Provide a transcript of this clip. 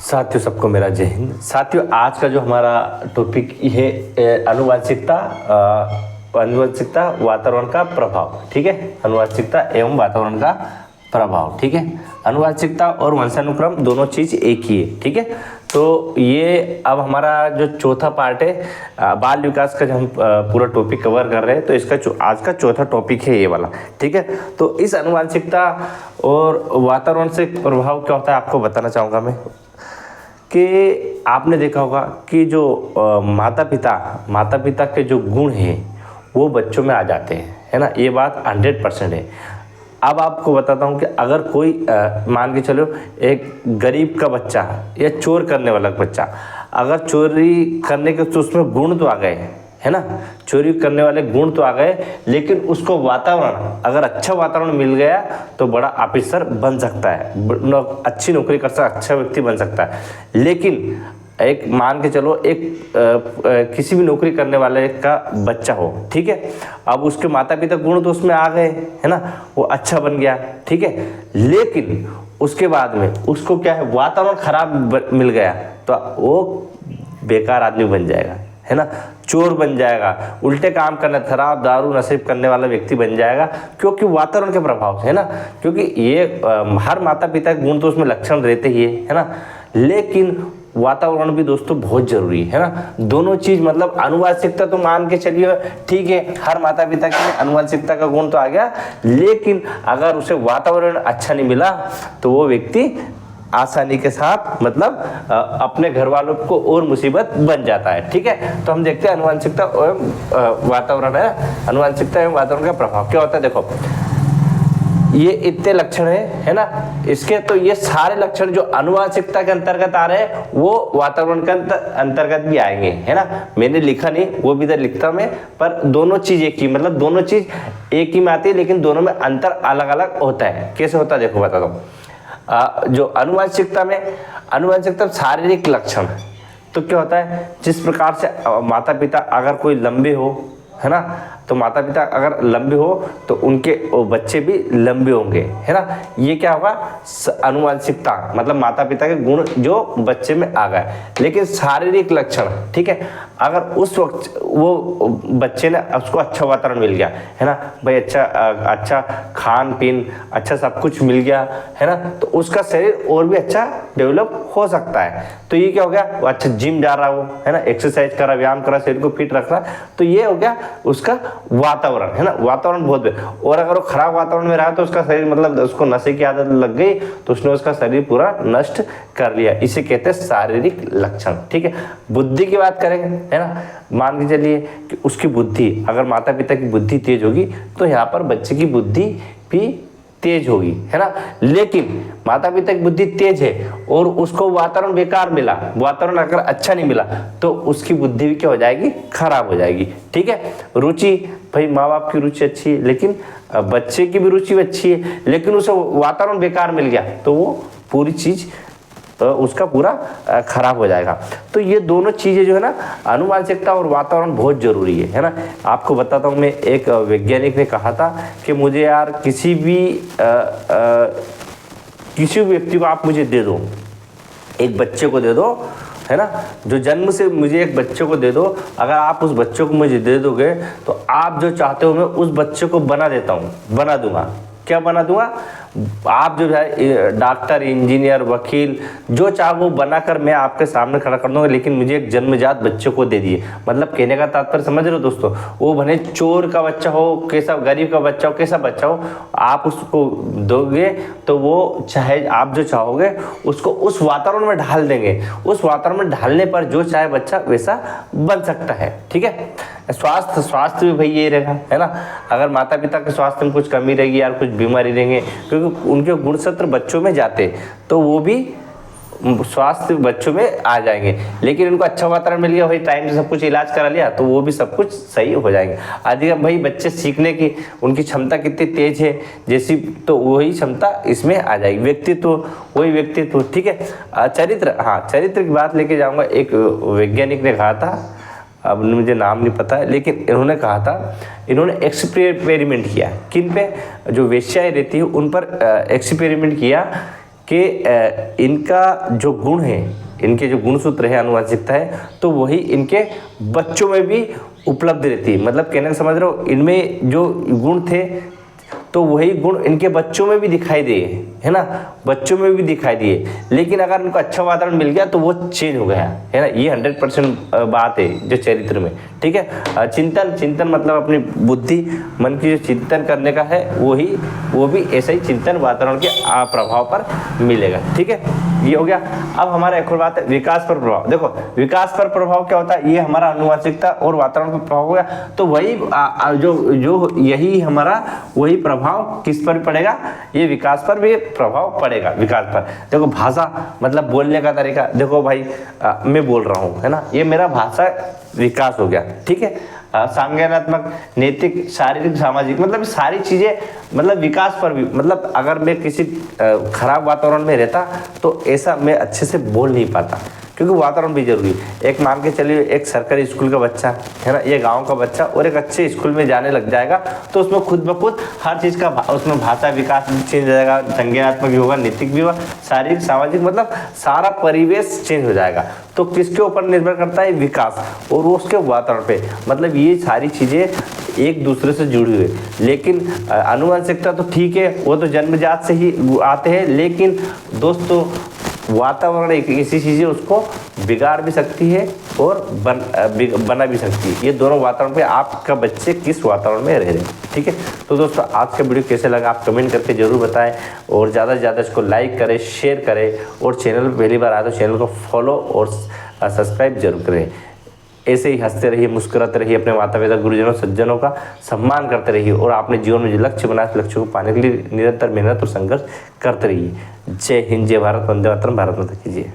साथियों, सबको मेरा जय हिंद। साथियों, आज का जो हमारा टॉपिक है आनुवंशिकता, आनुवंशिकता वातावरण का प्रभाव। ठीक है, आनुवंशिकता एवं वातावरण का प्रभाव। ठीक है, आनुवंशिकता और वंशानुक्रम दोनों चीज एक ही है। ठीक है, तो ये अब हमारा जो चौथा पार्ट है बाल विकास का, जो हम पूरा टॉपिक कवर कर रहे हैं, तो इसका आज का चौथा टॉपिक है ये वाला। ठीक है, तो इस आनुवंशिकता और वातावरण से प्रभाव क्या होता है आपको बताना चाहूँगा मैं। कि आपने देखा होगा कि जो माता पिता के जो गुण हैं वो बच्चों में आ जाते हैं, है ना। ये बात 100% है। अब आपको बताता हूँ कि अगर कोई मान के चलो एक गरीब का बच्चा या चोर करने वाला बच्चा, अगर चोरी करने के तो उसमें गुण तो आ गए, है ना, चोरी करने वाले गुण तो आ गए, लेकिन उसको वातावरण, अगर अच्छा वातावरण मिल गया तो बड़ा ऑफिसर बन सकता है, अच्छी नौकरी कर सकता है, अच्छा व्यक्ति बन सकता है। लेकिन एक मान के चलो एक किसी भी नौकरी करने वाले का बच्चा हो, ठीक है, अब उसके माता पिता गुण तो उसमें आ गए, है ना, वो अच्छा बन गया, ठीक है, लेकिन उसके बाद में उसको क्या है, वातावरण खराब मिल गया तो वो बेकार आदमी बन जाएगा, है ना, चोर बन जाएगा, उल्टे काम करना, शराब दारू नशे करने वाला व्यक्ति बन जाएगा, क्योंकि वातावरण के प्रभाव से, है ना। क्योंकि ये हर माता पिता के गुण तो उसमें लक्षण रहते ही है ना, लेकिन वातावरण भी दोस्तों बहुत जरूरी है ना। दोनों चीज, मतलब आनुवंशिकता तो मान के चलिए ठीक है, हर माता पिता के आनुवंशिकता का गुण तो आ गया, लेकिन अगर उसे वातावरण अच्छा नहीं मिला तो वो व्यक्ति आसानी के साथ, मतलब अपने घर वालों को और मुसीबत बन जाता है। ठीक है, तो हम देखते हैं आनुवंशिकता एवं वातावरण, है आनुवंशिकता एवं वातावरण का प्रभाव क्या होता है। देखो, ये इतने लक्षण है ना, इसके तो ये सारे लक्षण जो आनुवंशिकता के अंतर्गत आ रहे हैं वो वातावरण के अंतर्गत भी आएंगे, है ना। मैंने लिखा नहीं, वो भी इधर लिखता मैं, पर दोनों चीज एक ही, मतलब दोनों चीज एक ही में आती है, लेकिन दोनों में अंतर अलग अलग होता है। कैसे होता है देखो बताता हूँ। जो आनुवंशिकता शारीरिक लक्षण, तो क्या होता है, जिस प्रकार से माता पिता अगर कोई लंबे हो, है ना, तो माता पिता अगर लंबे हो तो उनके बच्चे भी लंबे होंगे, है ना। ये क्या होगा, आनुवंशिकता, मतलब माता पिता के गुण जो बच्चे में आ गए। लेकिन शारीरिक लक्षण, ठीक है, अगर उस वक्त वो बच्चे ने, उसको अच्छा वातावरण मिल गया, है ना भाई, अच्छा खान पीन, अच्छा सब कुछ मिल गया, है ना, तो उसका शरीर और भी अच्छा डेवलप हो सकता है। तो ये क्या हो गया, वो अच्छा जिम जा रहा हो, है ना, एक्सरसाइज कर रहा, व्यायाम कर रहा, शरीर को फिट रख रहा, तो ये हो गया उसका वातावरण, है ना। वातावरण बहुत, और अगर वो खराब वातावरण में रहा तो उसका शरीर, मतलब उसको नशे की आदत लग गई तो उसने उसका शरीर पूरा नष्ट कर लिया। इसे कहते हैं शारीरिक लक्षण। ठीक है, बुद्धि की बात करेंगे, है ना, मान के चलिए कि उसकी बुद्धि, अगर माता पिता की बुद्धि तेज होगी तो यहाँ पर बच्चे की बुद्धि भी तेज होगी, है ना। लेकिन माता पिता की बुद्धि तेज है और उसको वातावरण बेकार मिला, वातावरण अगर अच्छा नहीं मिला तो उसकी बुद्धि भी क्या हो जाएगी, खराब हो जाएगी। ठीक है, रुचि, भाई माँ बाप की रुचि अच्छी है, लेकिन बच्चे की भी रुचि अच्छी है, लेकिन उसे वातावरण बेकार मिल गया तो वो पूरी चीज उसका पूरा खराब हो जाएगा। तो ये दोनों चीजें जो है ना, आनुवंशिकता और वातावरण बहुत जरूरी है ना। आपको बताता हूँ मैं, एक वैज्ञानिक ने कहा था कि मुझे यार किसी भी व्यक्ति को आप मुझे दे दो, एक बच्चे को दे दो, है ना, जो जन्म से मुझे एक बच्चे को दे दो, अगर आप उस बच्चे को मुझे दे दोगे तो आप जो चाहते हो मैं उस बच्चे को बना देता हूँ, बना दूंगा। क्या बना दूंगा, आप जो है डॉक्टर, इंजीनियर, वकील, जो चाहो वो बनाकर मैं आपके सामने खड़ा कर दूंगा, लेकिन मुझे एक जन्मजात बच्चे को दे दिए। मतलब कहने का तात्पर्य समझ रहे हो दोस्तों, वो भले चोर का बच्चा हो, कैसा गरीब का बच्चा हो, कैसा बच्चा हो, आप उसको दोगे तो वो चाहे आप जो चाहोगे उसको उस वातावरण में ढाल देंगे। उस वातावरण में ढालने पर जो चाहे बच्चा वैसा बन सकता है। ठीक है, स्वास्थ्य भी भाई ये रहेगा, है ना। अगर माता पिता के स्वास्थ्य में कुछ कमी रहेगी यार, कुछ बीमारी रहेंगे, क्योंकि उनके गुणसूत्र बच्चों में जाते तो वो भी स्वास्थ्य बच्चों में आ जाएंगे। लेकिन उनको अच्छा वातावरण मिल गया, भाई टाइम से सब कुछ इलाज करा लिया तो वो भी सब कुछ सही हो जाएंगे। अधिक भाई बच्चे सीखने की उनकी क्षमता कितनी तेज है जैसी, तो वही क्षमता इसमें आ जाएगी। व्यक्तित्व, वही व्यक्तित्व। ठीक है, चरित्र, हाँ चरित्र की बात लेके जाऊंगा। एक वैज्ञानिक ने कहा था, अब मुझे नाम नहीं पता है, लेकिन इन्होंने कहा था, इन्होंने एक्सपेरिमेंट किया किन पे, जो वेश्याएं रहती है उन पर एक्सपेरिमेंट किया कि इनका जो गुण है, इनके जो गुणसूत्र है, आनुवंशिकता है, तो वही इनके बच्चों में भी उपलब्ध रहती है। मतलब कहने का समझ रहे हो, इनमें जो गुण थे तो वही गुण इनके बच्चों में भी दिखाई दिए, है ना, बच्चों में भी दिखाई दिए। लेकिन अगर इनको अच्छा वातावरण मिल गया तो वो चेंज हो गया, है ना। ये 100% बात है जो चरित्र में, ठीक है। चिंतन मतलब अपनी बुद्धि, मन की जो चिंतन करने का है वो भी ऐसा ही चिंतन वातावरण के प्रभाव पर मिलेगा, ठीक है। ये हो गया। अब हमारा एक और बात है विकास पर प्रभाव। देखो विकास पर प्रभाव क्या होता है, ये हमारा आनुवंशिकता और वातावरण पर प्रभाव हो गया। तो वही जो यही हमारा वही प्रभाव किस पर पड़ेगा, ये विकास पर भी प्रभाव पड़ेगा, विकास पर। देखो भाषा मतलब बोलने का तरीका, देखो भाई मैं बोल रहा हूँ, है ना, ये मेरा भाषा विकास हो गया, ठीक है। संज्ञानात्मक, नैतिक, शारीरिक, सामाजिक, मतलब सारी चीजें मतलब विकास पर भी, मतलब अगर मैं किसी खराब वातावरण में रहता तो ऐसा मैं अच्छे से बोल नहीं पाता, क्योंकि वातावरण भी जरूरी है। एक मान के चलिए एक सरकारी स्कूल का बच्चा, है ना, ये गांव का बच्चा और एक अच्छे स्कूल में जाने लग जाएगा तो उसमें खुद ब खुद हर चीज़ का उसमें भाषा विकास भी चेंज हो जाएगा, संज्ञानात्मक भी होगा, नैतिक भी होगा, शारीरिक, सामाजिक, मतलब सारा परिवेश चेंज हो जाएगा। तो किसके ऊपर निर्भर करता है, विकास और उसके वातावरण पे। मतलब ये सारी चीज़ें एक दूसरे से जुड़ी हुई है। लेकिन आनुवंशिकता तो ठीक है, वो तो जन्मजात से ही आते हैं, लेकिन दोस्तों वातावरण एक ऐसी चीज़ है उसको बिगाड़ भी सकती है और बना भी सकती है। ये दोनों वातावरण पे आपका बच्चे किस वातावरण में रह रहे हैं, ठीक है। तो दोस्तों आज का वीडियो कैसे लगा आप कमेंट करके जरूर बताएं और ज़्यादा से ज़्यादा इसको लाइक करें, शेयर करें और चैनल पर पहली बार आए तो चैनल को फॉलो और सब्सक्राइब जरूर करें। ऐसे ही हंसते रहिए, मुस्कुराते रहिए, अपने माता पिता, गुरुजनों, सज्जनों का सम्मान करते रहिए और आपने जीवन में जो लक्ष्य बनाया उस लक्ष्य को पाने के लिए निरंतर मेहनत और संघर्ष करते रहिए। जय हिंद, जय भारत, वंदे मातरम, भारत माता की जय।